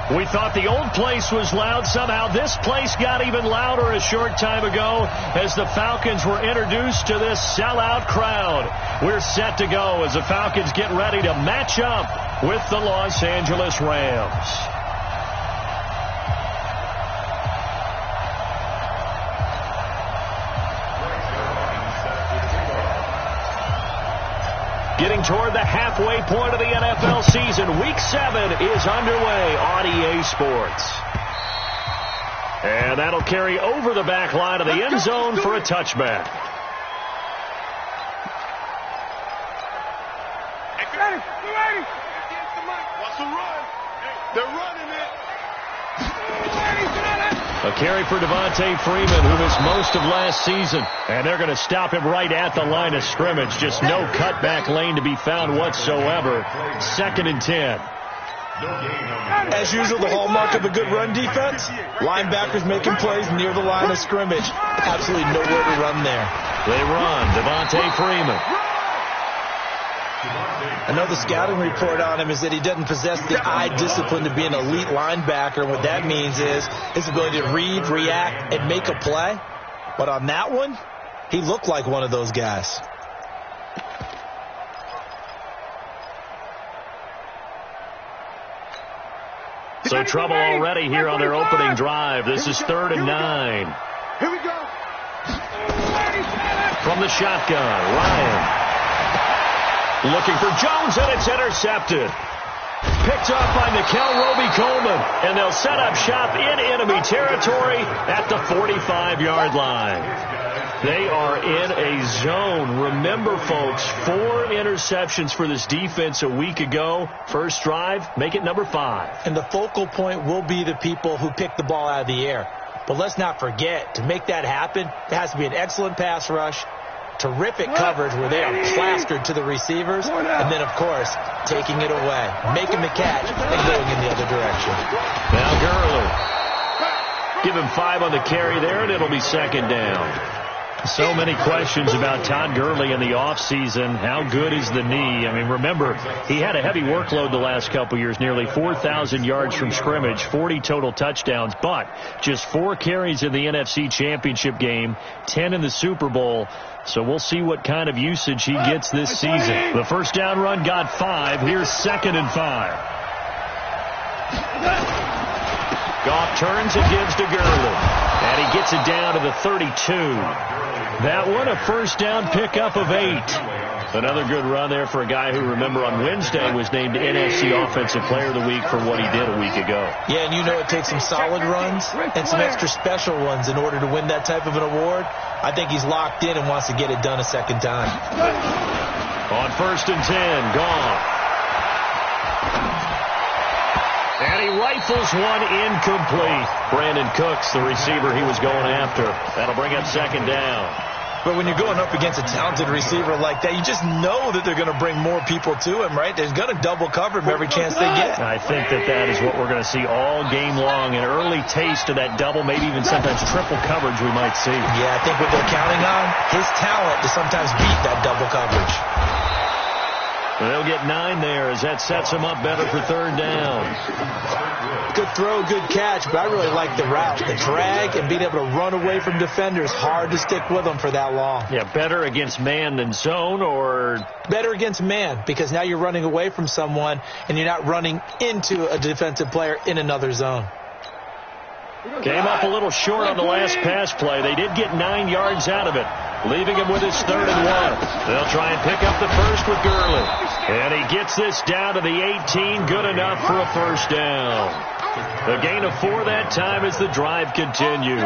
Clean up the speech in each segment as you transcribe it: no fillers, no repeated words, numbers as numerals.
We thought the old place was loud. Somehow this place got even louder a short time ago as the Falcons were introduced to this sellout crowd. We're set to go as the Falcons get ready to match up with the Los Angeles Rams. Getting toward the halfway point of the NFL season. Week 7 is underway on EA Sports. And that'll carry over the back line of the end zone for a touchback. What's the run? They're running it. A carry for Devontae Freeman, who missed most of last season. And they're going to stop him right at the line of scrimmage. Just no cutback lane to be found whatsoever. 2nd and 10. As usual, the hallmark of a good run defense, linebackers making plays near the line of scrimmage. Absolutely nowhere to run there. They run. Devontae Freeman. I know the scouting report on him is that he doesn't possess the eye discipline to be an elite linebacker. And what that means is his ability to read, react, and make a play. But on that one, he looked like one of those guys. So trouble already here on their opening drive. This is 3rd and 9. Here we go. From the shotgun, Ryan. Looking for Jones, and it's intercepted. Picked off by Nickel Roby-Coleman, and they'll set up shop in enemy territory at the 45-yard line. They are in a zone. Remember, folks, 4 interceptions for this defense a week ago. First drive, make it number 5. And the focal point will be the people who pick the ball out of the air. But let's not forget, to make that happen, there has to be an excellent pass rush, terrific coverage where they are plastered to the receivers, and then, of course, taking it away, making the catch, and going in the other direction. Now Gurley. Give him 5 on the carry there, and it'll be 2nd down. So many questions about Todd Gurley in the offseason. How good is the knee? I mean, remember, he had a heavy workload the last couple years, nearly 4,000 yards from scrimmage, 40 total touchdowns, but just 4 carries in the NFC Championship game, 10 in the Super Bowl. So we'll see what kind of usage he gets this season. The first down run got 5. Here's 2nd and 5. Goff turns and gives to Gurley. And he gets it down to the 32. That one, a first down pickup of 8. Another good run there for a guy who, remember, on Wednesday was named NFC Offensive Player of the Week for what he did a week ago. Yeah, and you know it takes some solid runs and some extra special ones in order to win that type of an award. I think he's locked in and wants to get it done a second time. On 1st and 10, Goff. And he rifles one incomplete. Brandon Cooks, the receiver he was going after. That'll bring up 2nd down. But when you're going up against a talented receiver like that, you just know that they're going to bring more people to him, right? They're going to double cover him every chance they get. I think that is what we're going to see all game long. An early taste of that double, maybe even sometimes triple coverage we might see. Yeah, I think what they're counting on, his talent to sometimes beat that double coverage. They'll get 9 there as that sets them up better for 3rd down. Good throw, good catch, but I really like the route. The drag and being able to run away from defenders, hard to stick with them for that long. Yeah, better against man than zone, or? Better against man, because now you're running away from someone and you're not running into a defensive player in another zone. Came up a little short on the last pass play. They did get 9 yards out of it, leaving him with his 3rd and 1. They'll try and pick up the first with Gurley. And he gets this down to the 18, good enough for a first down. A gain of 4 that time as the drive continues.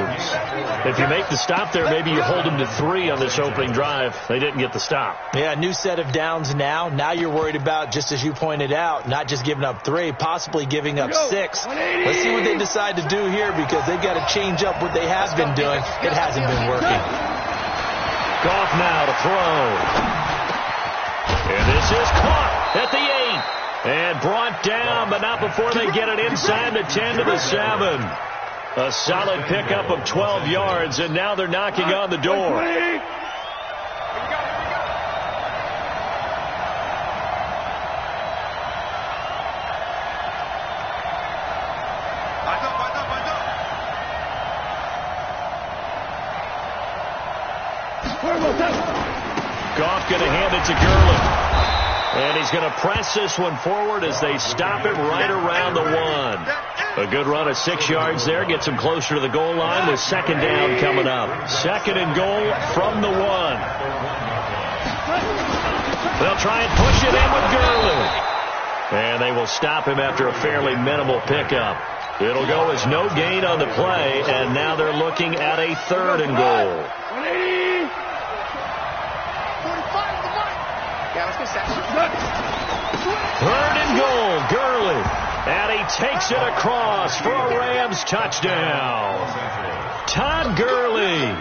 If you make the stop there, maybe you hold them to 3 on this opening drive. They didn't get the stop. Yeah, new set of downs now. Now you're worried about, just as you pointed out, not just giving up 3, possibly giving up 6. Let's see what they decide to do here, because they've got to change up what they have been doing. It hasn't been working. Goff now to throw. And this is caught at the 8. And brought down, but not before they get it inside the 10 to the 7. A solid pickup of 12 yards, and now they're knocking on the door. Goff going to hand it to Gurley. And he's going to press this one forward as they stop it right around the 1. A good run of 6 yards there. Gets him closer to the goal line with second down coming up. 2nd and goal from the 1. They'll try and push it in with Gurley. And they will stop him after a fairly minimal pickup. It'll go as no gain on the play, and now they're looking at a 3rd and goal. Third and goal, Gurley. And he takes it across for a Rams touchdown. Todd Gurley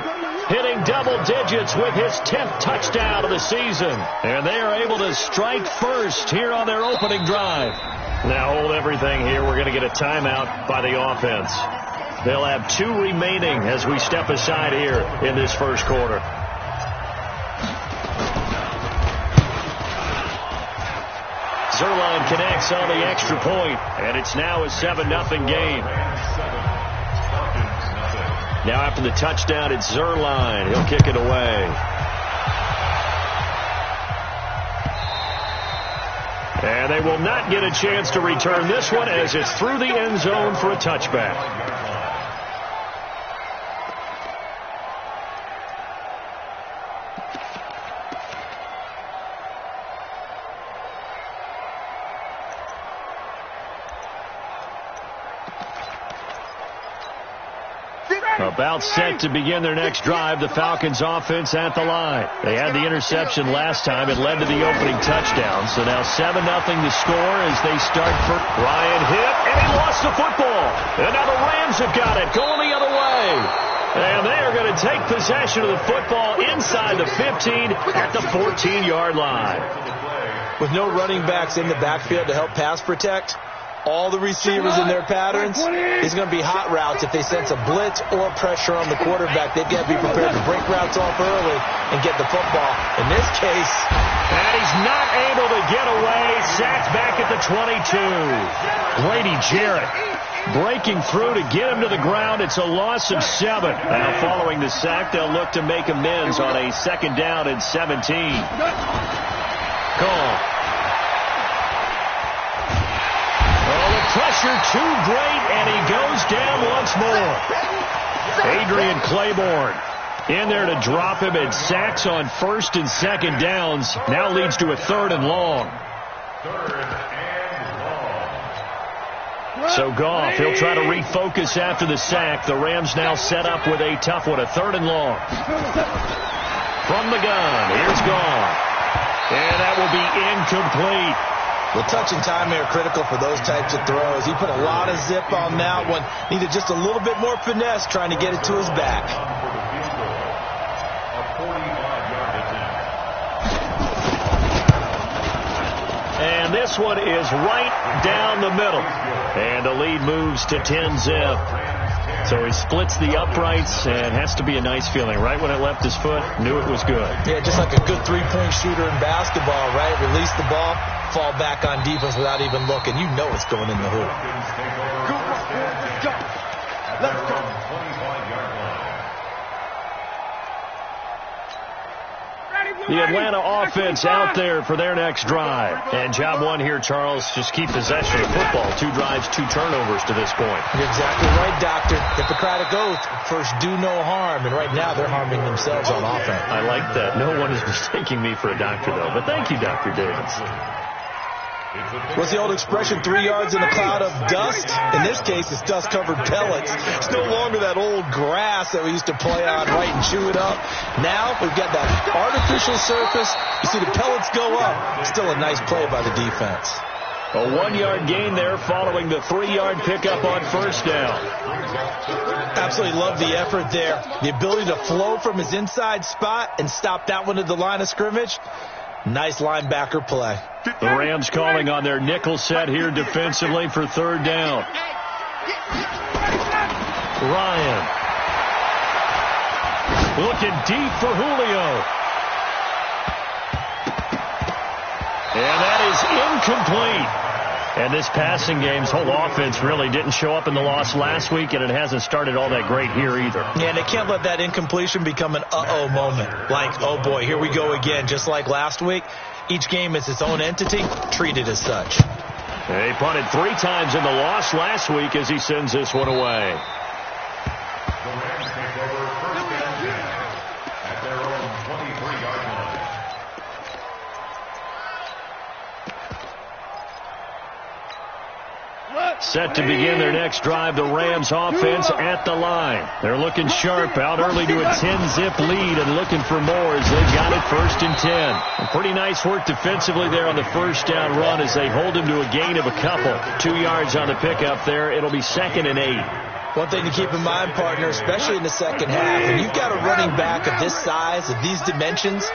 hitting double digits with his 10th touchdown of the season. And they are able to strike first here on their opening drive. Now hold everything here. We're going to get a timeout by the offense. They'll have 2 remaining as we step aside here in this first quarter. Zerline connects on the extra point, and it's now a 7-0 game. Now after the touchdown, it's Zerline. He'll kick it away. And they will not get a chance to return this one as it's through the end zone for a touchback. About set to begin their next drive, the Falcons offense at the line. They had the interception last time. It led to the opening touchdown. So now 7-0 the score as they start for Ryan hit, and he lost the football. And now the Rams have got it, going the other way. And they are going to take possession of the football inside the 15 at the 14-yard line. With no running backs in the backfield to help pass protect, all the receivers in their patterns, it's going to be hot routes. If they sense a blitz or pressure on the quarterback, they've got to be prepared to break routes off early and get the football. In this case, and he's not able to get away. Sacked back at the 22. Grady Jarrett breaking through to get him to the ground. It's a loss of 7. Now following the sack, they'll look to make amends on a 2nd down and 17. Call. Pressure too great, and he goes down once more. Adrian Claiborne in there to drop him, and sacks on 1st and 2nd downs. Now leads to a 3rd and long. So Goff, he'll try to refocus after the sack. The Rams now set up with a tough one, a 3rd and long. From the gun, here's Goff. And that will be incomplete. Well, touch and time are critical for those types of throws. He put a lot of zip on that one. Needed just a little bit more finesse trying to get it to his back. And this one is right down the middle. And the lead moves to 10-zip. So he splits the uprights, and has to be a nice feeling. Right when it left his foot, knew it was good. Yeah, just like a good three-point shooter in basketball, right? Release the ball, fall back on defense without even looking. You know it's going in the hoop. Let's go. The Atlanta offense out there for their next drive. And job one here, Charles, just keep possession of the football. 2 drives, 2 turnovers to this point. You're exactly right, Doctor. Hippocratic oath, first do no harm. And right now they're harming themselves on offense. I like that. No one is mistaking me for a doctor, though. But thank you, Dr. Davis. What's the old expression, 3 yards in a cloud of dust? In this case, it's dust-covered pellets. It's no longer that old grass that we used to play on, right, and chew it up. Now we've got that artificial surface. You see the pellets go up. Still a nice play by the defense. A 1-yard gain there following the 3-yard pickup on first down. Absolutely love the effort there. The ability to flow from his inside spot and stop that one at the line of scrimmage. Nice linebacker play. The Rams calling on their nickel set here defensively for 3rd down. Ryan. Looking deep for Julio. And that is incomplete. And this passing game's whole offense really didn't show up in the loss last week, and it hasn't started all that great here either. Yeah, and they can't let that incompletion become an uh-oh moment. Like, oh boy, here we go again. Just like last week, each game is its own entity, treated as such. He punted 3 times in the loss last week as he sends this one away. The Rams take over first and 10 at their own 23-yard line. Set to begin their next drive, the Rams offense at the line. They're looking sharp, out early to a 10-zip lead and looking for more as they've got it 1st and 10. And pretty nice work defensively there on the first down run as they hold him to a gain of a couple. 2 yards on the pickup there. It'll be 2nd and 8. One thing to keep in mind, partner, especially in the second half, when you've got a running back of this size, of these dimensions,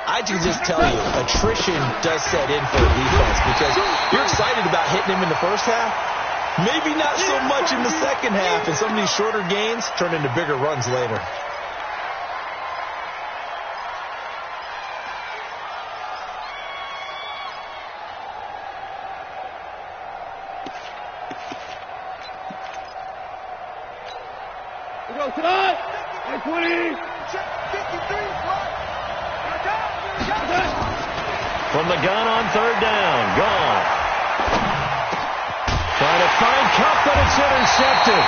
I can just tell you, attrition does set in for a defense because you're excited about hitting him in the first half. Maybe not so much in the second half, and some of these shorter gains turn into bigger runs later. We go tonight. 20. From the gun on 3rd down, gone. Trying to find Cup, but it's intercepted.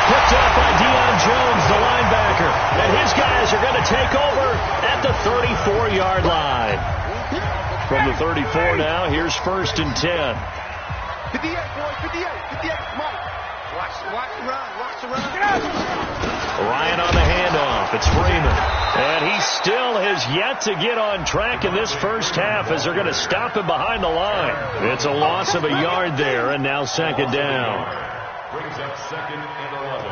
Picked up by Deion Jones, the linebacker. And his guys are going to take over at the 34-yard line. From the 34 now, here's 1st and 10. 58, boys, 58, 58. Mike. Watch the run, watch the run. Ryan on the handoff. It's Freeman. And he still has yet to get on track in this first half as they're going to stop him behind the line. It's a loss of a yard there, and now 2nd down. Brings up 2nd and 11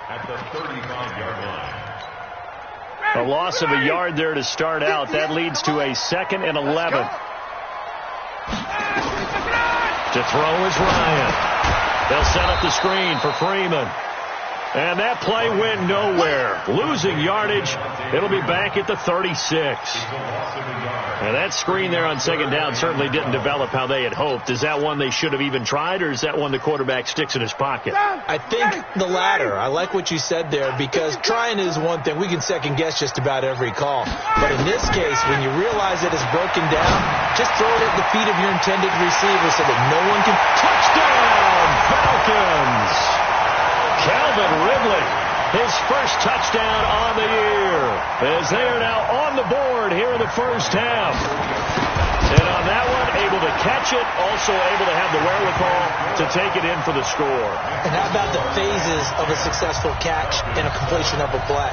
at the 35-yard line. A loss of a yard there to start out. That leads to a 2nd and 11. To throw is Ryan. They'll set up the screen for Freeman. And that play went nowhere. Losing yardage. It'll be back at the 36. And that screen there on 2nd down certainly didn't develop how they had hoped. Is that one they should have even tried, or is that one the quarterback sticks in his pocket? I think the latter. I like what you said there, because trying is one thing. We can second-guess just about every call. But in this case, when you realize it is broken down, just throw it at the feet of your intended receiver so that no one can. Touchdown, Falcons! Calvin Ridley, his first touchdown on the year, as they are now on the board here in the first half. And on that one, able to catch it, also able to have the wherewithal to take it in for the score. And how about the phases of a successful catch and a completion of a play?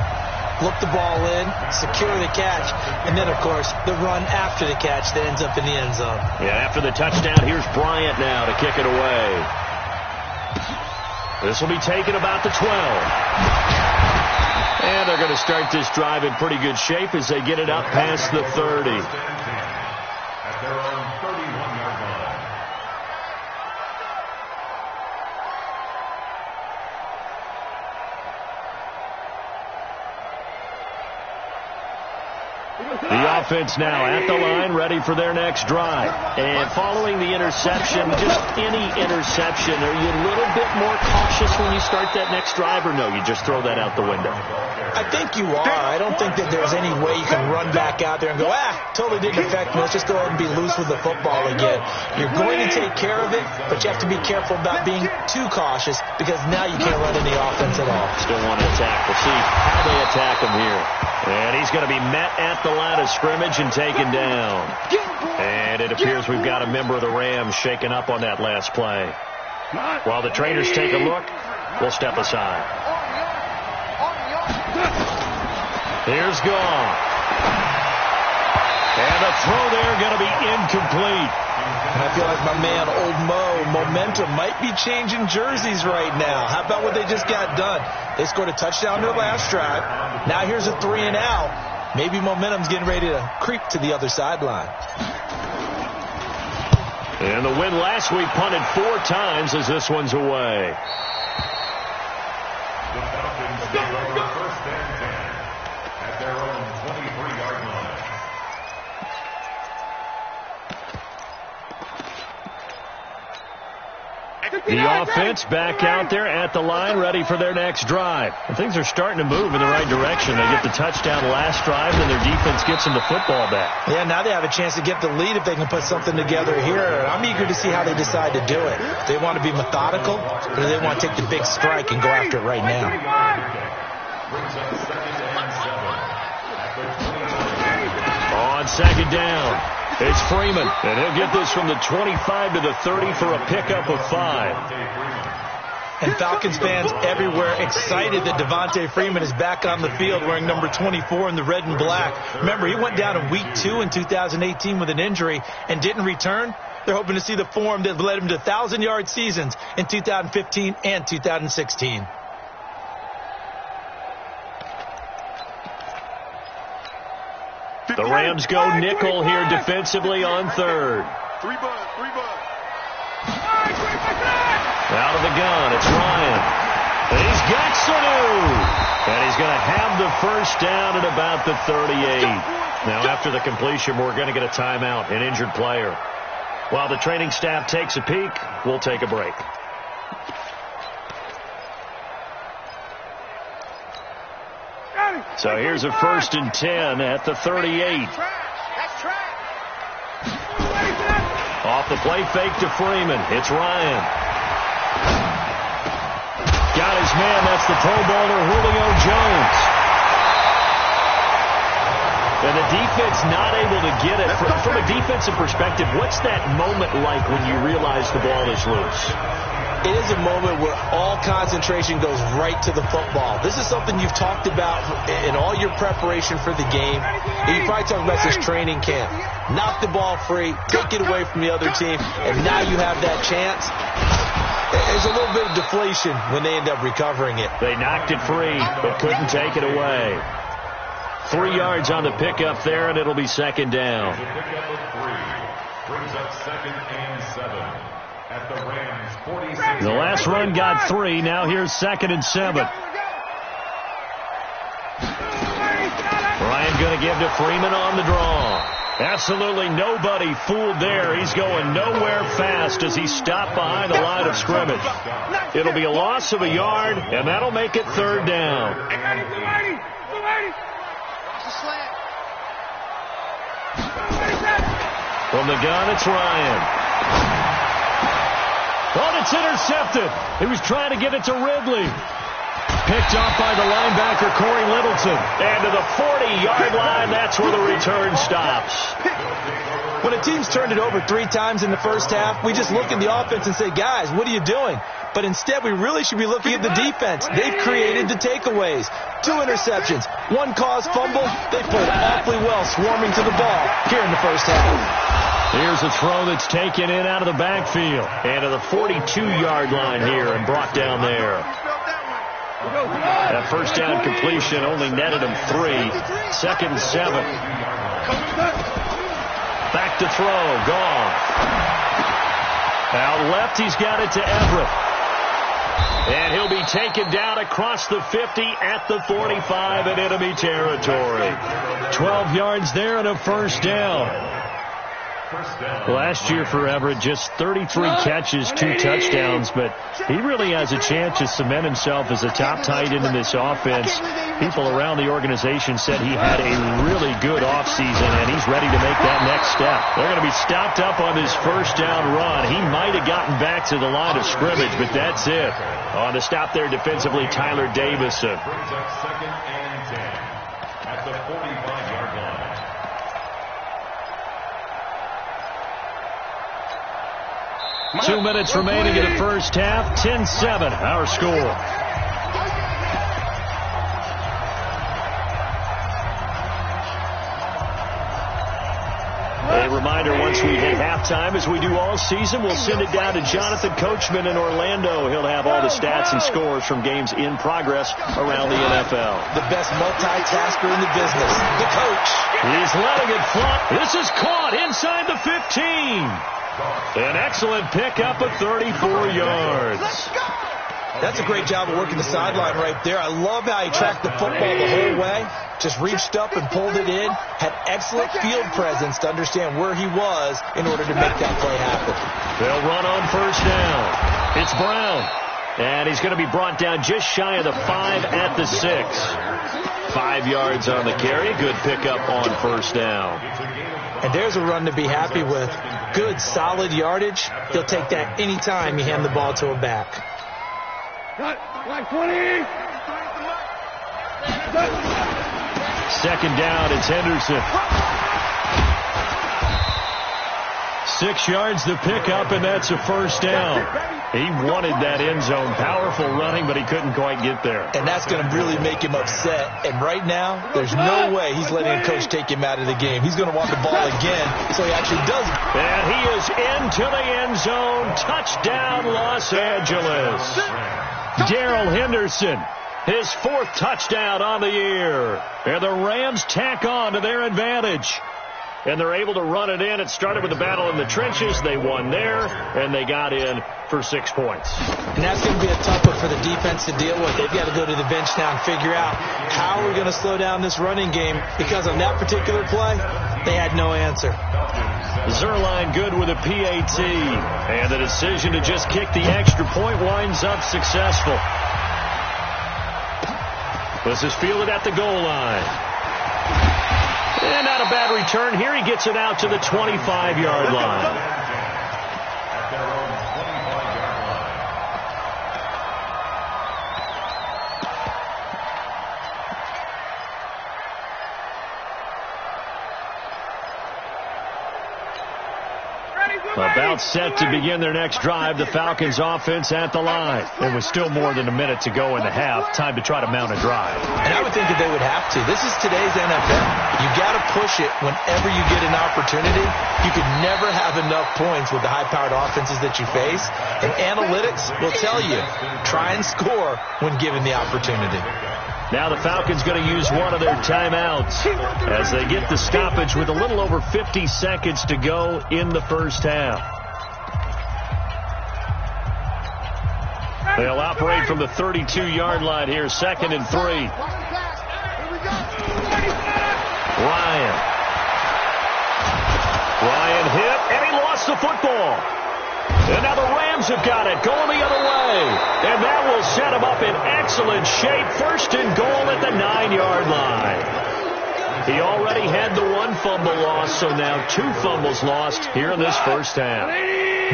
Look the ball in, secure the catch, and then, of course, the run after the catch that ends up in the end zone. Yeah, after the touchdown, here's Bryant now to kick it away. This will be taken about the 12. And they're going to start this drive in pretty good shape as they get it up past the 30. At their own 31-yard line. The offense now at the line, ready for their next drive. And following the interception, just any interception, are you a little bit more cautious when you start that next drive, or no, you just throw that out the window? I think you are. I don't think that there's any way you can run back out there and go, totally didn't affect me. Let's just go ahead and be loose with the football again. You're going to take care of it, but you have to be careful about being too cautious because now you can't run any offense at all. Still want to attack. We'll see how they attack him here. And he's going to be met at the line of scrimmage and taken down. And it appears we've got a member of the Rams shaken up on that last play. While the trainers take a look, we'll step aside. Here's Goff. And the throw there going to be incomplete. And I feel like my man, Old Mo, momentum might be changing jerseys right now. How about what they just got done? They scored a touchdown their last drive. Now here's a 3 and out. Maybe momentum's getting ready to creep to the other sideline. And the win last week punted 4 times as this one's away. The Falcons take over first and 10 at their own 23-yard line. The offense back out there at the line, ready for their next drive. And things are starting to move in the right direction. They get the touchdown last drive, and their defense gets them the football back. Yeah, now they have a chance to get the lead if they can put something together here. I'm eager to see how they decide to do it. They want to be methodical, or do they want to take the big strike and go after it right now? On second down, it's Freeman, and he'll get this from the 25 to the 30 for a pickup of 5. And Falcons fans everywhere excited that Devontae Freeman is back on the field wearing number 24 in the red and black. Remember, he went down in week 2 in 2018 with an injury and didn't return. They're hoping to see the form that led him to 1,000-yard seasons in 2015 and 2016. The Rams go nickel here defensively on third. Three bud. Out of the gun, it's Ryan. And he's got Sanu. And he's going to have the first down at about the 38. Now, after the completion, we're going to get a timeout, an injured player. While the training staff takes a peek, we'll take a break. So here's a 1st and 10 at the 38. Off the play fake to Freeman. It's Ryan. Got his man. That's the Pro Bowler Julio Jones. And the defense not able to get it. From a defensive perspective, what's that moment like when you realize the ball is loose? It is a moment where all concentration goes right to the football. This is something you've talked about in all your preparation for the game. And you probably talked about this training camp. Knock the ball free, take it away from the other team, and now you have that chance. There's a little bit of deflation when they end up recovering it. They knocked it free, but couldn't take it away. 3 yards on the pickup there, and it'll be second down. Brings up 2nd and 7 at the Rams 46. The last run got 3. Now here's 2nd and 7. Ryan going to give to Freeman on the draw. Absolutely nobody fooled there. He's going nowhere fast as he stopped behind the line of scrimmage. It'll be a loss of a yard, and that'll make it 3rd down. From the gun, it's Ryan. Oh, it's intercepted. He was trying to get it to Ridley. Picked off by the linebacker, Corey Littleton. And to the 40-yard line, that's where the return stops. When a team's turned it over 3 times in the first half, we just look at the offense and say, guys, what are you doing? But instead, we really should be looking at the defense. They've created the takeaways. 2 interceptions, 1 caused fumble. They played awfully well swarming to the ball here in the first half. Here's a throw that's taken in out of the backfield. And to the 42-yard line here and brought down there. That first down completion only netted him 3. 2nd and 7. Back to throw. Gone. Out left, he's got it to Everett. And he'll be taken down across the 50 at the 45 in enemy territory. 12 yards there and a first down. Last year for Everett, just 33 catches, 2 touchdowns, but he really has a chance to cement himself as a top tight end in this offense. People around the organization said he had a really good offseason, and he's ready to make that next step. They're going to be stopped up on his first down run. He might have gotten back to the line of scrimmage, but that's it. On the stop there defensively, Tyler Davison. Brings up 2nd and 10 at the 45-yard line. 2 minutes remaining in the first half. 10-7, our score. A reminder, once we hit halftime, as we do all season, we'll send it down to Jonathan Coachman in Orlando. He'll have all the stats and scores from games in progress around the NFL. The best multitasker in the business, the coach. He's letting it fly. This is caught inside the 15. An excellent pickup of 34 yards. That's a great job of working the sideline right there. I love how he tracked the football the whole way. Just reached up and pulled it in. Had excellent field presence to understand where he was in order to make that play happen. They'll run on first down. It's Brown. And he's going to be brought down just shy of the 5 at the 6. 5 yards on the carry. Good pickup on first down. And there's a run to be happy with. Good, solid yardage. He'll take that anytime you hand the ball to a back. Like 20. Second down, it's Henderson. 6 yards to pick up, and that's a first down. He wanted that end zone. Powerful running, but he couldn't quite get there. And that's going to really make him upset. And right now, there's no way he's letting a coach take him out of the game. He's going to want the ball again, so he actually does. And he is into the end zone. Touchdown, Los Angeles. Darrell Henderson, his 4th touchdown on the year. And the Rams tack on to their advantage. And they're able to run it in. It started with a battle in the trenches. They won there, and they got in for 6 points. And that's going to be a tough one for the defense to deal with. They've got to go to the bench now and figure out how we're going to slow down this running game, because on that particular play, they had no answer. Zerline good with a PAT. And the decision to just kick the extra point winds up successful. This is fielded at the goal line. And not a bad return here. He gets it out to the 25-yard line. About set to begin their next drive, the Falcons offense at the line. There was still more than a minute to go in the half. Time to try to mount a drive. And I would think that they would have to. This is today's NFL. You got to push it whenever you get an opportunity. You could never have enough points with the high-powered offenses that you face. And analytics will tell you, try and score when given the opportunity. Now the Falcons going to use one of their timeouts as they get the stoppage with a little over 50 seconds to go in the first half. They'll operate from the 32-yard line here, 2nd and 3. Ryan hit, and he lost the football. And now the Rams have got it, going the other way. And that will set them up in excellent shape. 1st and goal at the 9-yard line. He already had the 1 fumble lost, so now 2 fumbles lost here in this first half.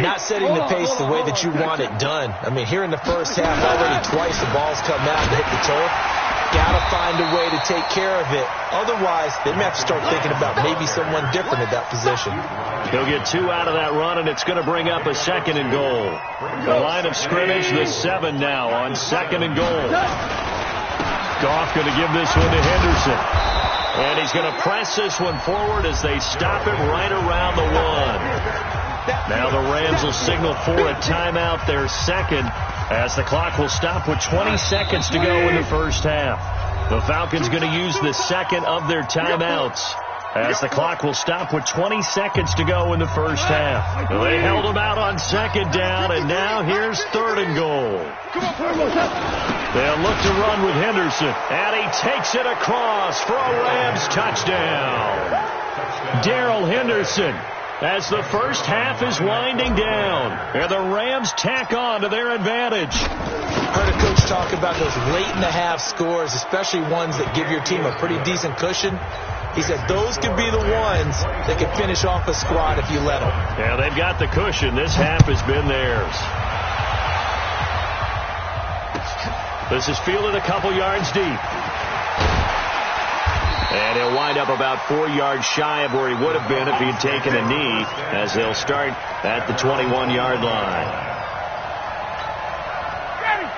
Not setting the pace the way that you want it done. I mean, here in the first half, already twice the ball's come out and hit the turf. Got to find a way to take care of it. Otherwise, they may have to start thinking about maybe someone different at that position. He'll get 2 out of that run, and it's going to bring up a 2nd and goal. The line of scrimmage, the 7 now on 2nd and goal. Goff going to give this one to Henderson. And he's going to press this one forward as they stop it right around the 1. Now the Rams will signal for a timeout, their 2nd, as the clock will stop with 20 seconds to go in the first half. The Falcons going to use the 2nd of their timeouts as the clock will stop with 20 seconds to go in the first half. They held him out on 2nd down, and now here's 3rd and goal. They'll look to run with Henderson, and he takes it across for a Rams touchdown. Darrell Henderson, as the first half is winding down, and the Rams tack on to their advantage. Heard a coach talk about those late-in-the-half scores, especially ones that give your team a pretty decent cushion. He said those could be the ones that could finish off a squad if you let them. Yeah, they've got the cushion. This half has been theirs. This is fielded a couple yards deep. And he'll wind up about 4 yards shy of where he would have been if he had taken a knee, as they'll start at the 21-yard line.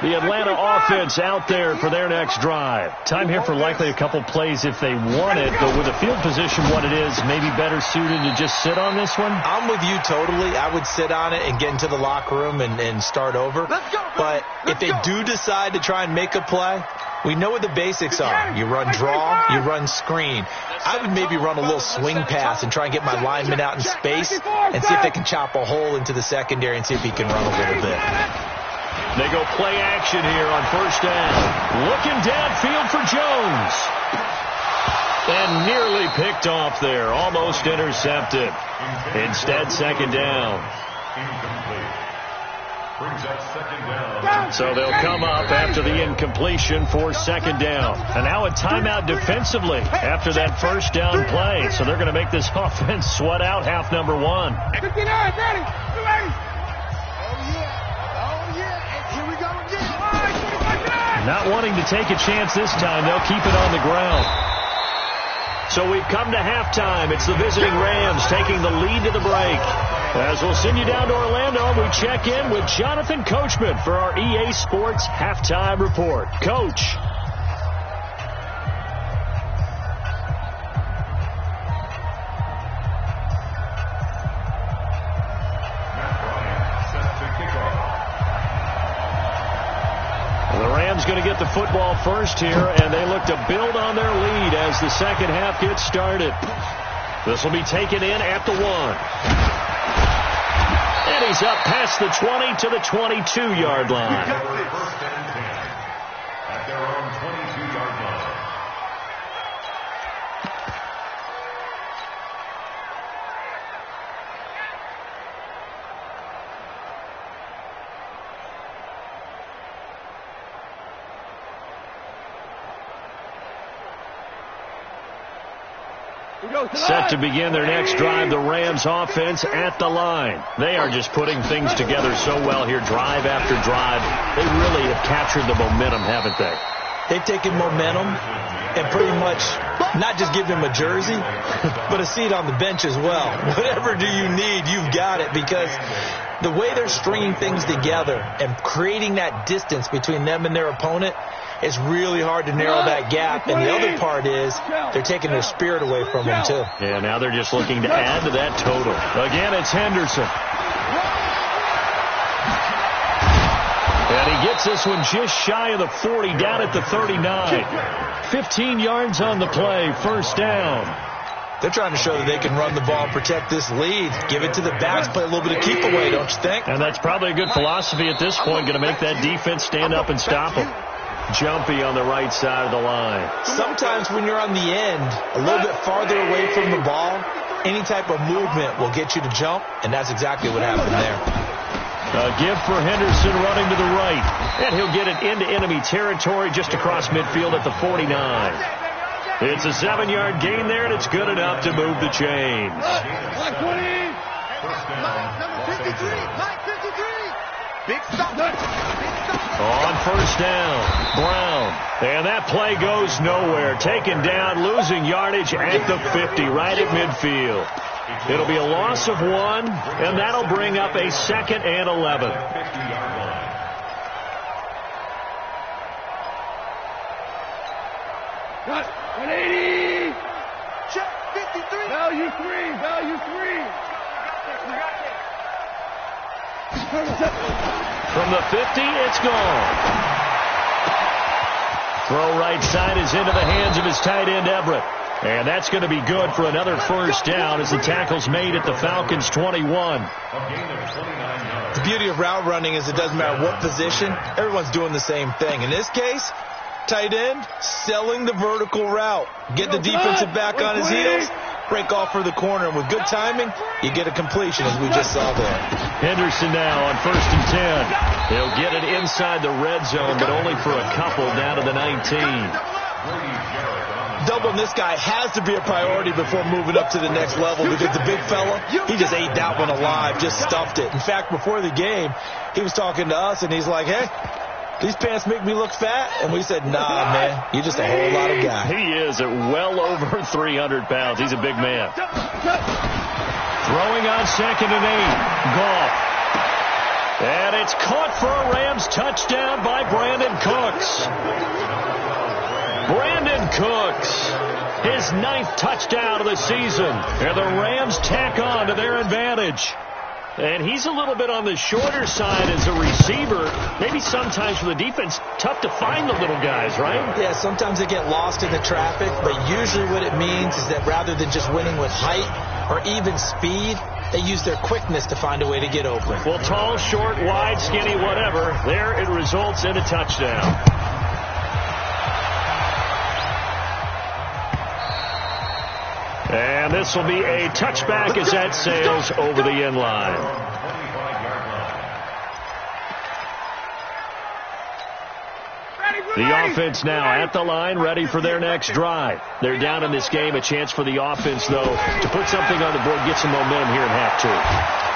The Atlanta offense out there for their next drive. Time here for likely a couple plays if they want it, but with the field position what it is, maybe better suited to just sit on this one? I'm with you totally. I would sit on it and get into the locker room and start over. But if they do decide to try and make a play, we know what the basics are. You run draw, you run screen. I would maybe run a little swing pass and try and get my lineman out in space and see if they can chop a hole into the secondary and see if he can run a little bit. They go play action here on first down. Looking downfield for Jones. And nearly picked off there. Almost intercepted. Instead, 2nd down. Brings up second down. So they'll come up after the incompletion for second down. And now a timeout defensively after that first down play. So they're going to make this offense sweat out half number one. 59, ready. Here we go again. Not wanting to take a chance this time, they'll keep it on the ground. So we've come to halftime. It's the visiting Rams taking the lead to the break. As we'll send you down to Orlando, we check in with Jonathan Coachman for our EA Sports Halftime Report. Coach. The Rams going to get the football first here, and they look to build on their lead as the second half gets started. This will be taken in at the 1. And he's up past the 20 to the 22-yard line. First and 10 at their own 22-yard line. Set to begin their next drive, the Rams offense at the line. They are just putting things together so well here, drive after drive. They really have captured the momentum, haven't they? They've taken momentum and pretty much not just give them a jersey, but a seat on the bench as well. Whatever do you need, you've got it, because the way they're stringing things together and creating that distance between them and their opponent, it's really hard to narrow that gap. And the other part is they're taking their spirit away from them, too. Yeah, now they're just looking to add to that total. Again, it's Henderson. And he gets this one just shy of the 40, down at the 39. 15 yards on the play, first down. They're trying to show that they can run the ball and protect this lead. Give it to the backs, play a little bit of keep away, don't you think? And that's probably a good philosophy at this point, going to make that defense stand up and stop them. Jumpy on the right side of the line. Sometimes when you're on the end, a little bit farther away from the ball, any type of movement will get you to jump, and that's exactly what happened there. A give for Henderson running to the right, and he'll get it into enemy territory just across midfield at the 49. It's a 7-yard gain there, and it's good enough to move the chains. Number 53. Big stop. On first down, Brown. And that play goes nowhere. Taken down, losing yardage at the 50, right at midfield. It'll be a loss of 1, and that'll bring up a 2nd and 11. Cut. 180. Check. 53. Value 3. From the 50, it's gone. Throw right side is into the hands of his tight end, Everett. And that's going to be good for another first down as the tackle's made at the Falcons' 21. The beauty of route running is it doesn't matter what position, everyone's doing the same thing. In this case, tight end selling the vertical route. Get the defensive back on his heels, break off for the corner, and with good timing, you get a completion as we just saw there. Henderson now on 1st and 10. He'll get it inside the red zone, but only for a couple down to the 19. Doubling this guy has to be a priority before moving up to the next level, because the big fella, he just ate that one alive, just stuffed it. In fact, before the game, he was talking to us, and he's like, hey, these pants make me look fat. And we said, nah, man, you're just a whole lot of guy. He is at well over 300 pounds. He's a big man. Throwing on 2nd and 8. Goff. And it's caught for a Rams touchdown by Brandon Cooks. Brandon Cooks, his 9th touchdown of the season. And the Rams tack on to their advantage. And he's a little bit on the shorter side as a receiver. Maybe sometimes for the defense, tough to find the little guys, right? Yeah, sometimes they get lost in the traffic, but usually what it means is that rather than just winning with height or even speed, they use their quickness to find a way to get open. Well, tall, short, wide, skinny, whatever, there it results in a touchdown. And this will be a touchback as that sails over the end line. The offense now at the line, ready for their next drive. They're down in this game. A chance for the offense, though, to put something on the board, get some momentum here in half two.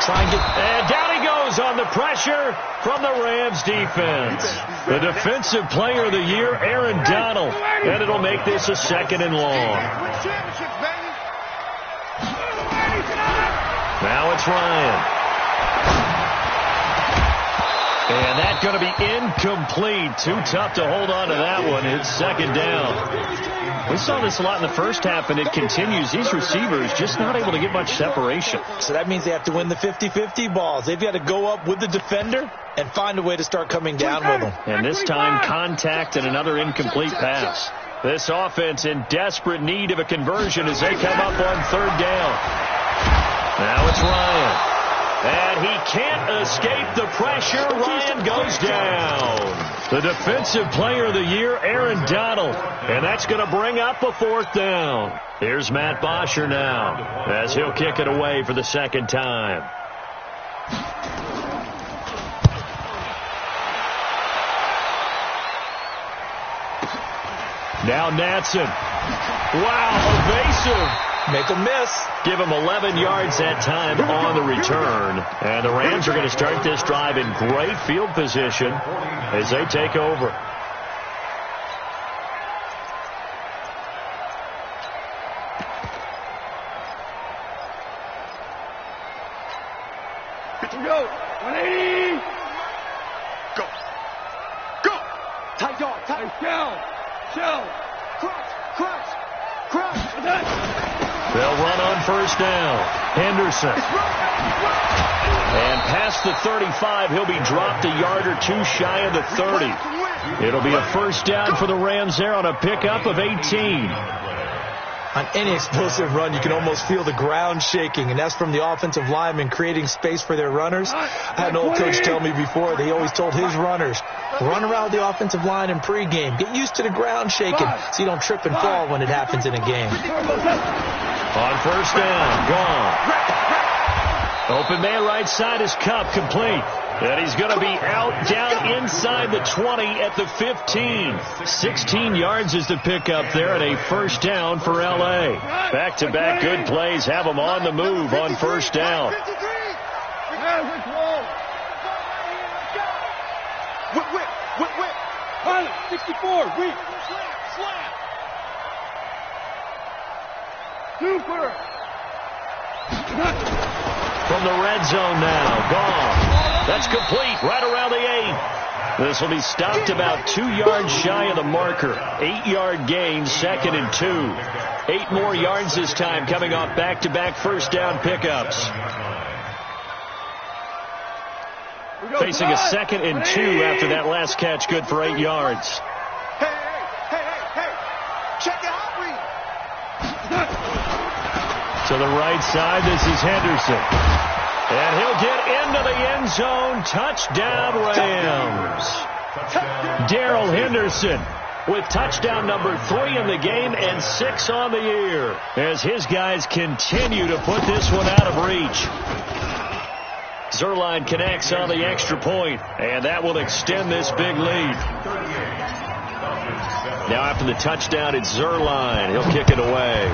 And down he goes on the pressure from the Rams defense. The defensive player of the year, Aaron Donald. And it'll make this a 2nd and long. Now it's Ryan. And that's going to be incomplete. Too tough to hold on to that one. It's 2nd down. We saw this a lot in the first half, and it continues. These receivers just not able to get much separation. So that means they have to win the 50-50 balls. They've got to go up with the defender and find a way to start coming down with them. And this time, contact and another incomplete pass. This offense in desperate need of a conversion as they come up on 3rd down. Now it's Ryan. And he can't escape the pressure. Ryan goes down. The defensive player of the year, Aaron Donald. And that's going to bring up a 4th down. Here's Matt Bosher now as he'll kick it away for the 2nd time. Now Natson. Wow, evasive. Make a miss. Give him 11 yards that time on the return. And the Rams are going to start this drive in great field position as they take over. Go. 180. Go. Go. Tight dog. Tight. Shell. Crunch. They'll run on 1st down. Henderson. And past the 35, he'll be dropped a yard or two shy of the 30. It'll be a 1st down for the Rams there on a pickup of 18. On any explosive run, you can almost feel the ground shaking, and that's from the offensive linemen creating space for their runners. I had an old coach tell me before, they always told his runners, run around the offensive line in pregame. Get used to the ground shaking so you don't trip and fall when it happens in a game. On 1st down, gone. Open man right side is Cup, complete. And he's going to be out down inside the 20 at the 15. 16 yards is the pickup there and a 1st down for L.A. Back-to-back good plays have them on the move on 1st down. Whip. 64. Weak. Slap. Super. From the red zone now, gone. That's complete right around the 8. This will be stopped about 2 yards shy of the marker. 8-yard gain, 2nd and 2. 8 more yards this time coming off back-to-back 1st down pickups. Facing a 2nd and 2 after that last catch, good for 8 yards. Hey. Check it out, Reed. To the right side, this is Henderson. And he'll get into the end zone. Touchdown, Rams. Darrell Henderson with touchdown number 3 in the game and 6 on the year as his guys continue to put this one out of reach. Zuerlein connects on the extra point, and that will extend this big lead. Now after the touchdown, it's Zuerlein. He'll kick it away.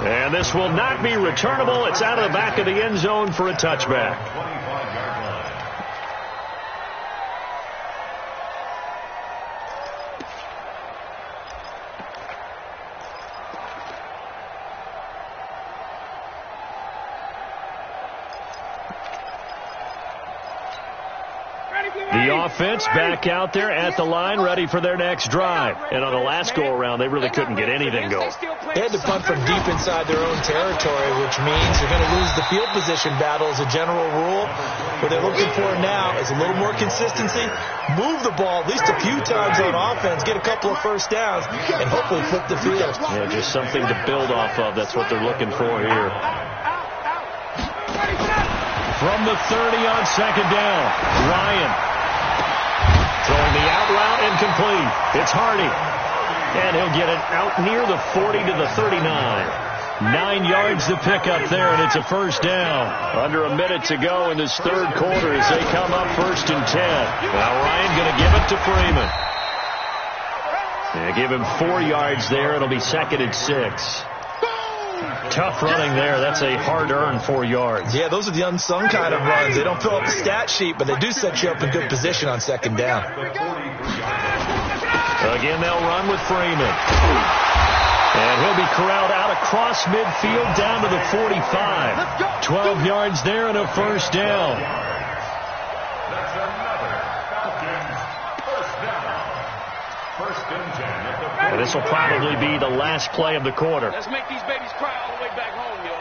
And this will not be returnable. It's out of the back of the end zone for a touchback. The offense back out there at the line, ready for their next drive. And on the last go-around, they really couldn't get anything going. They had to punt from deep inside their own territory, which means they're going to lose the field position battle as a general rule. What they're looking for now is a little more consistency, move the ball at least a few times on offense, get a couple of 1st downs, and hopefully flip the field. Yeah, just something to build off of. That's what they're looking for here. From the 30 on 2nd down, Ryan. Throwing the out route incomplete. It's Hardy. And he'll get it out near the 40 to the 39. 9 yards to pick up there, and it's a first down. Under a minute to go in this third quarter as they come up 1st and 10. Now Ryan going to give it to Freeman. Give him 4 yards there. It'll be 2nd and 6. Tough running there. That's a hard-earned 4 yards. Yeah, those are the unsung kind of runs. They don't fill up the stat sheet, but they do set you up in good position on 2nd down. Again, they'll run with Freeman. And he'll be corralled out across midfield down to the 45. 12 yards there and a first down. That's another Falcons first down. 1st and 10 at the 45. And this will probably be the last play of the quarter. Let's make these babies cry all the way back home, y'all.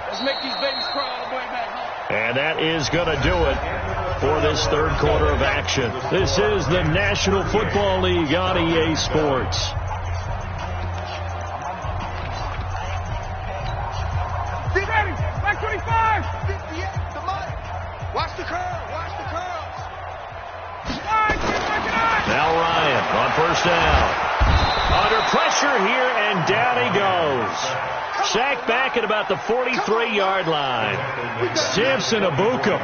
Let's make these babies cry all the way back home. And that is going to do it for this third quarter of action. This is the National Football League on EA Sports. Be ready. Back 25. 58. The money. Watch the curl. Watch the curls. Now Ryan on first down. Under pressure here, and down he goes. Sacked back at about the 43-yard line. Samson Abuka.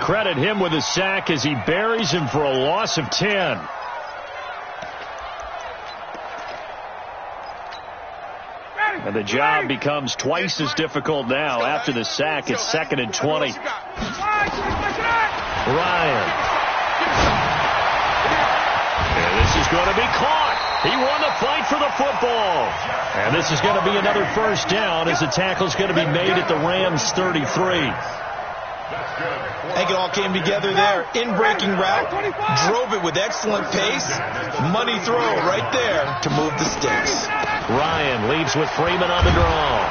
Credit him with a sack as he buries him for a loss of 10. And the job becomes twice as difficult now. After the sack, it's 2nd and 20. Ryan. And this is going to be caught. He won the fight for the football. And this is going to be another first down as the tackle's going to be made at the Rams 33. I think it all came together there. In-breaking route, drove it with excellent pace. Money throw right there to move the sticks. Ryan leads with Freeman on the draw.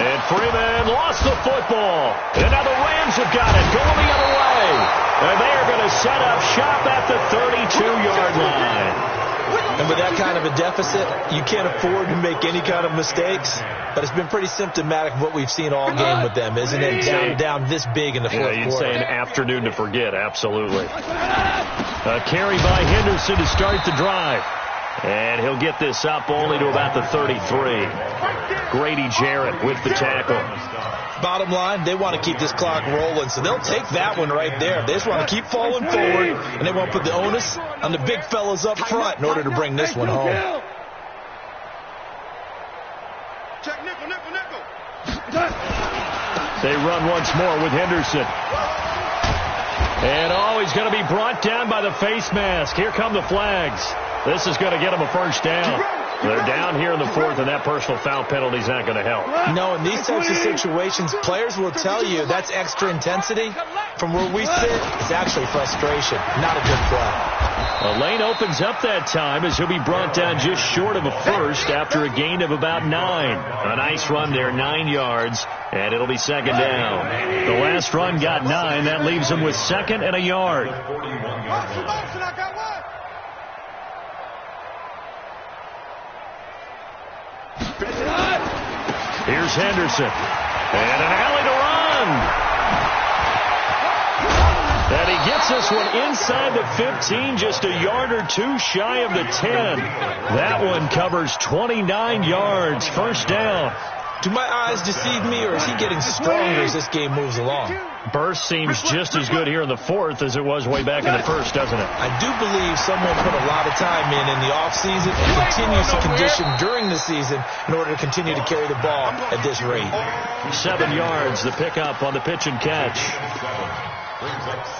And Freeman lost the football. And now the Rams have got it going the other way. And they are going to set up shop at the 32-yard line. And with that kind of a deficit, you can't afford to make any kind of mistakes. But it's been pretty symptomatic of what we've seen all game with them, isn't it? Down this big in the fourth quarter. You'd say an afternoon to forget, absolutely. A carry by Henderson to start the drive. And he'll get this up only to about the 33. Grady Jarrett with the tackle. Bottom line, they want to keep this clock rolling, so they'll take that one right there. They just want to keep falling forward, and they won't put the onus on the big fellas up front in order to bring this one home. Check nickel, nickel, nickel. They run once more with Henderson. And he's going to be brought down by the face mask. Here come the flags. This is going to get him a first down. They're down here in the fourth, and that personal foul penalty is not going to help. No, in these types of situations, players will tell you that's extra intensity. From where we sit, it's actually frustration, not a good play. A lane opens up that time as he'll be brought down just short of a first after a gain of about 9. A nice run there, 9 yards, and it'll be second down. The last run got 9. That leaves him with second and a yard. Here's Henderson. And an alley to run. And he gets this one inside the 15, just a yard or two shy of the 10. That one covers 29 yards. First down. Do my eyes deceive me, or is he getting stronger as this game moves along? Burst seems just as good here in the fourth as it was way back in the first, doesn't it? I do believe someone put a lot of time in the offseason and continues to condition during the season in order to continue to carry the ball at this rate. 7 yards, the pickup on the pitch and catch.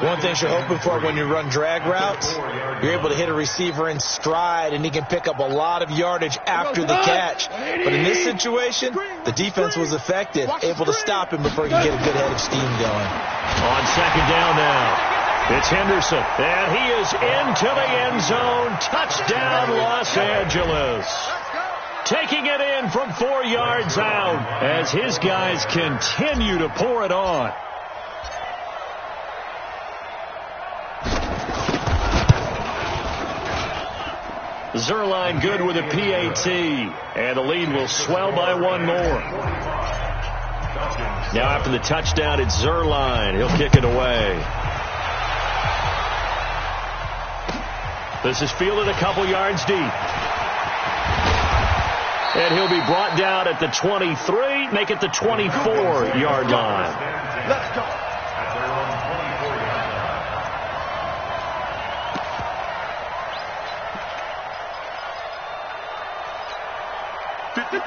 One thing you're hoping for when you run drag routes, you're able to hit a receiver in stride, and he can pick up a lot of yardage after the catch. But in this situation, the defense was effective, able to stop him before he could get a good head of steam going. On second down now, it's Henderson, and he is into the end zone. Touchdown, Los Angeles. Taking it in from 4 yards out as his guys continue to pour it on. Zerline good with a PAT, and the lead will swell by one more. Now after the touchdown, it's Zerline. He'll kick it away. This is fielded a couple yards deep. And he'll be brought down at the 23, make it the 24-yard line. Let's go.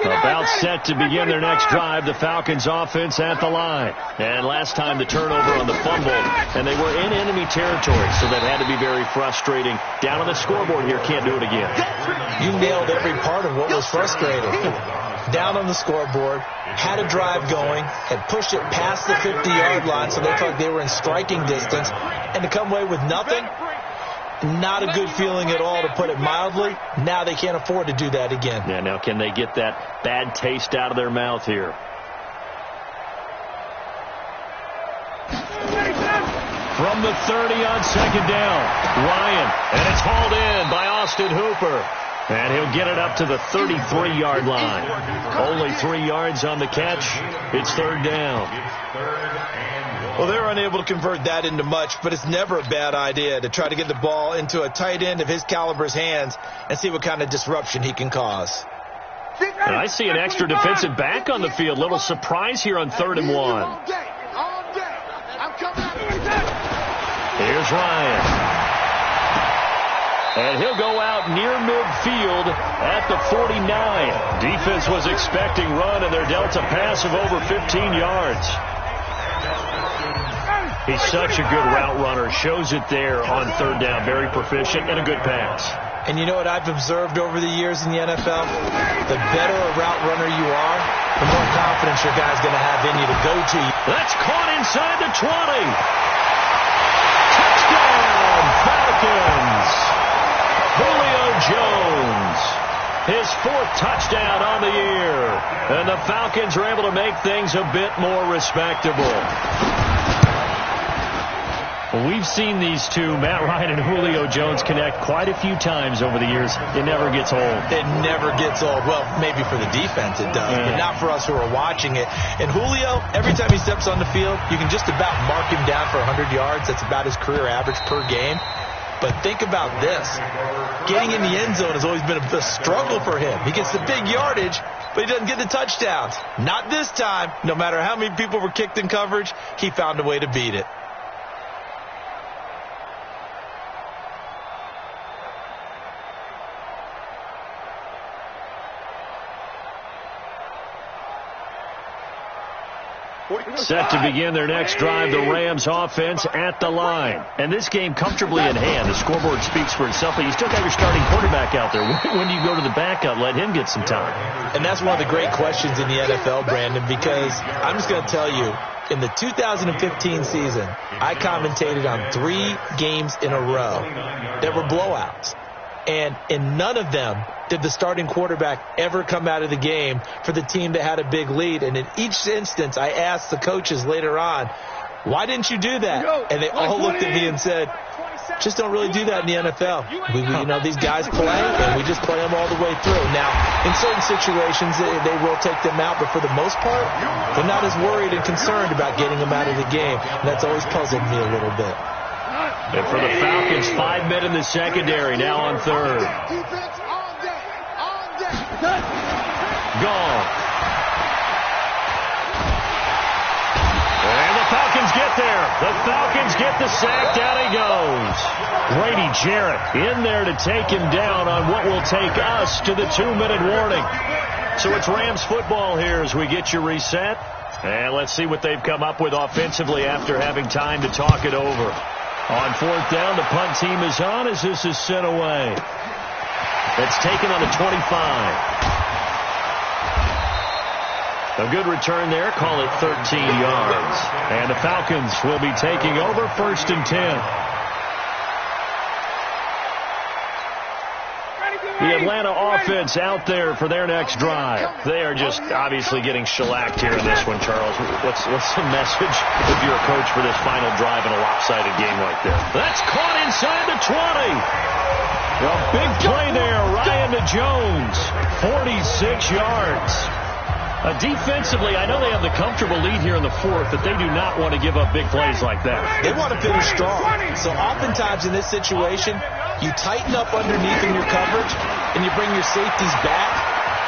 About set to begin their next drive, the Falcons offense at the line. And last time the turnover on the fumble, and they were in enemy territory, so that had to be very frustrating. Down on the scoreboard here, can't do it again. You nailed every part of what was frustrating. Down on the scoreboard, had a drive going, had pushed it past the 50-yard line, so they felt like they were in striking distance, and to come away with nothing, not a good feeling at all, to put it mildly. Now they can't afford to do that again. Yeah, now can they get that bad taste out of their mouth here? From the 30 on second down, Ryan, and it's hauled in by Austin Hooper. And he'll get it up to the 33-yard line. Only 3 yards on the catch. It's third down. Well, they're unable to convert that into much, but it's never a bad idea to try to get the ball into a tight end of his caliber's hands and see what kind of disruption he can cause. And I see an extra defensive back on the field. Little surprise here on 3rd and 1. Here's Ryan. And he'll go out near midfield at the 49. Defense was expecting run, and they're dealt a pass of over 15 yards. He's such a good route runner. Shows it there on 3rd down. Very proficient and a good pass. And you know what I've observed over the years in the NFL? The better a route runner you are, the more confidence your guy's going to have in you to go to you. That's caught inside the 20. Touchdown, Falcons. Julio Jones, his 4th touchdown on the year. And the Falcons are able to make things a bit more respectable. Well, we've seen these two, Matt Ryan and Julio Jones, connect quite a few times over the years. It never gets old. It never gets old. Well, maybe for the defense it does, but not for us who are watching it. And Julio, every time he steps on the field, you can just about mark him down for 100 yards. That's about his career average per game. But think about this. Getting in the end zone has always been a struggle for him. He gets the big yardage, but he doesn't get the touchdowns. Not this time. No matter how many people were kicked in coverage, he found a way to beat it. Set to begin their next drive, the Rams offense at the line. And this game comfortably in hand. The scoreboard speaks for itself, but you still got your starting quarterback out there. When do you go to the backup, let him get some time? And that's one of the great questions in the NFL, Brandon, because I'm just going to tell you, in the 2015 season, I commentated on 3 games in a row that were blowouts. And in none of them did the starting quarterback ever come out of the game for the team that had a big lead. And in each instance, I asked the coaches later on, why didn't you do that? And they all looked at me and said, just don't really do that in the NFL. You know, these guys play, and we just play them all the way through. Now, in certain situations, they will take them out, but for the most part, they're not as worried and concerned about getting them out of the game. And that's always puzzled me a little bit. And for the Falcons, 5 men in the secondary, now on 3rd. Gone. And the Falcons get there. The Falcons get the sack. Down he goes. Grady Jarrett in there to take him down on what will take us to the 2-minute warning. So it's Rams football here as we get you reset. And let's see what they've come up with offensively after having time to talk it over. On 4th down, the punt team is on as this is sent away. It's taken on the 25. A good return there. Call it 13 yards. And the Falcons will be taking over 1st and 10. The Atlanta offense out there for their next drive. They are just obviously getting shellacked here in this one, Charles. What's the message if you're a coach for this final drive in a lopsided game like this? That's caught inside the 20. A big play there. Ryan to Jones. 46 yards. Defensively, I know they have the comfortable lead here in the 4th, but they do not want to give up big plays like that. They want to finish strong. So oftentimes in this situation, you tighten up underneath in your coverage, and you bring your safeties back,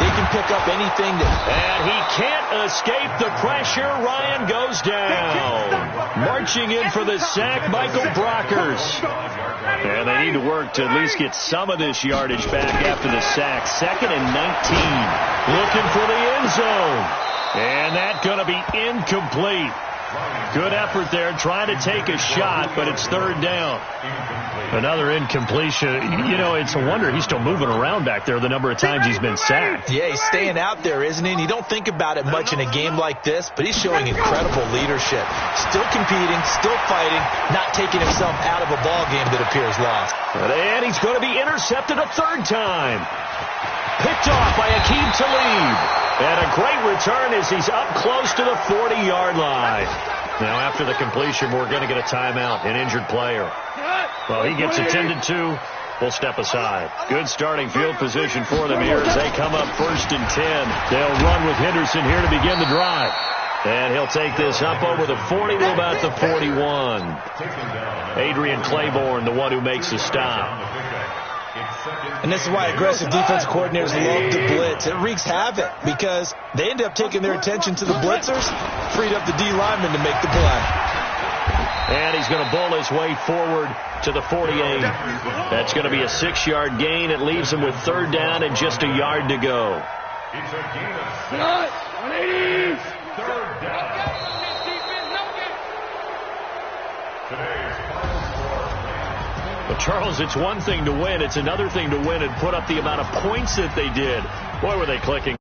they can pick up anything that... And he can't escape the pressure. Ryan goes down. Marching in for the sack, Michael Brockers. And they need to work to at least get some of this yardage back after the sack. 2nd and 19. Looking for the end zone. And that's going to be incomplete. Good effort there, trying to take a shot, but it's 3rd down. Another incompletion. You know, it's a wonder he's still moving around back there the number of times he's been sacked. Yeah, he's staying out there, isn't he? And you don't think about it much in a game like this, but he's showing incredible leadership. Still competing, still fighting, not taking himself out of a ball game that appears lost. And he's going to be intercepted a 3rd time. Picked off by Akeem Talib. And a great return as he's up close to the 40-yard line. Now, after the completion, we're going to get a timeout, an injured player. Well, he gets attended to. We'll step aside. Good starting field position for them here as they come up 1st and 10. They'll run with Henderson here to begin the drive. And he'll take this up over the 40 to about the 41. Adrian Claiborne, the one who makes the stop. And this is why aggressive defense coordinators love to blitz. It wreaks havoc because they end up taking their attention to the blitzers, freed up the D lineman to make the play. And he's going to bull his way forward to the 48. That's going to be a 6-yard gain. It leaves him with 3rd down and just a yard to go. It's a gain of 6. 3rd down. Today's final score. But, Charles, it's one thing to win. It's another thing to win and put up the amount of points that they did. Boy, were they clicking.